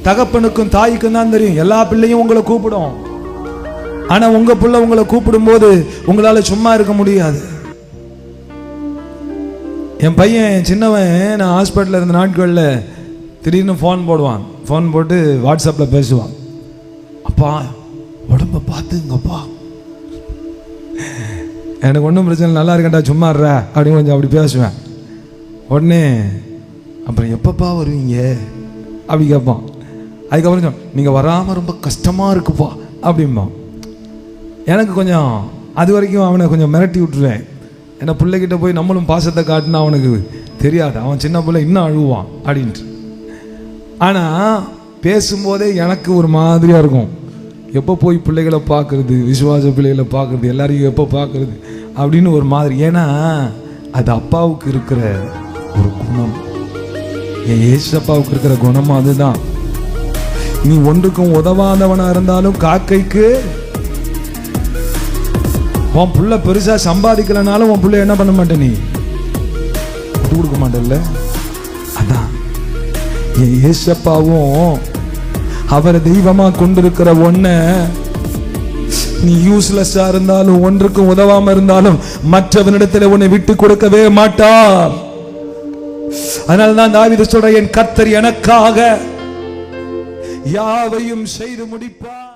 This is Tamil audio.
தகப்பனுக்கும் தாய்க்கும் தான் தெரியும். எல்லா பிள்ளையும் உங்களை கூப்பிடும். ஆனா உங்க பிள்ளை உங்களை கூப்பிடும் போது உங்களால சும்மா இருக்க முடியாது. என் பையன் சின்னவன், நான் ஹாஸ்பிட்டலில் இருந்த நாட்களில் திடீர்னு ஃபோன் போடுவான். ஃபோன் போட்டு வாட்ஸ்அப்பில் பேசுவான். அப்பா உடம்ப பார்த்துங்கப்பா. எனக்கு ஒன்றும் பிரச்சனை, நல்லா இருக்கேன்டா, சும்மா இருற அப்படின்னு கொஞ்சம் அப்படி பேசுவேன். உடனே அப்புறம் எப்பப்பா வருவீங்க அப்படி கேட்பான். அதுக்கப்புறம் நீங்கள் வராமல் ரொம்ப கஷ்டமாக இருக்குப்பா அப்படிம்பான். எனக்கு கொஞ்சம் அது வரைக்கும் அவனை கொஞ்சம் மிரட்டி விட்டுருவேன். ஏன்னா பிள்ளைகிட்ட போய் நம்மளும் பாசத்தை காட்டினா அவனுக்கு தெரியாது, அவன் சின்ன பிள்ளை இன்னும் அழுவான் அப்படின்ட்டு. ஆனால் பேசும்போதே எனக்கு ஒரு மாதிரியாக இருக்கும். எப்போ போய் பிள்ளைகளை பார்க்குறது, விசுவாச பிள்ளைகளை பார்க்குறது, எல்லாரையும் எப்போ பார்க்குறது அப்படின்னு ஒரு மாதிரி. ஏன்னா அது அப்பாவுக்கு இருக்கிற ஒரு குணம். என் ஏசப்பாவுக்கு இருக்கிற குணமும் அதுதான். நீ ஒன்றுக்கும் உதவாதவனா இருந்தாலும் காக்கைக்கு உன் புள்ள பெருசா சம்பாதிக்கலனாலும் உன் புள்ள என்ன பண்ண மாட்டே, நீ விட்டு கொடுக்க மாட்டேல்ல. அதான் என் ஏசப்பாவும் அவரை தெய்வமா கொண்டிருக்கிற ஒன்ன நீ யூஸ்லெஸ்ஸா இருந்தாலும் ஒன்றுக்கும் உதவாம இருந்தாலும் மற்றவனிடத்தில் உன்னை விட்டு கொடுக்கவே மாட்டார். அதனால்தான் தாவீது சொல்ற, என் கர்த்தர் எனக்காக யாவையும் செய்து முடிப்பார்.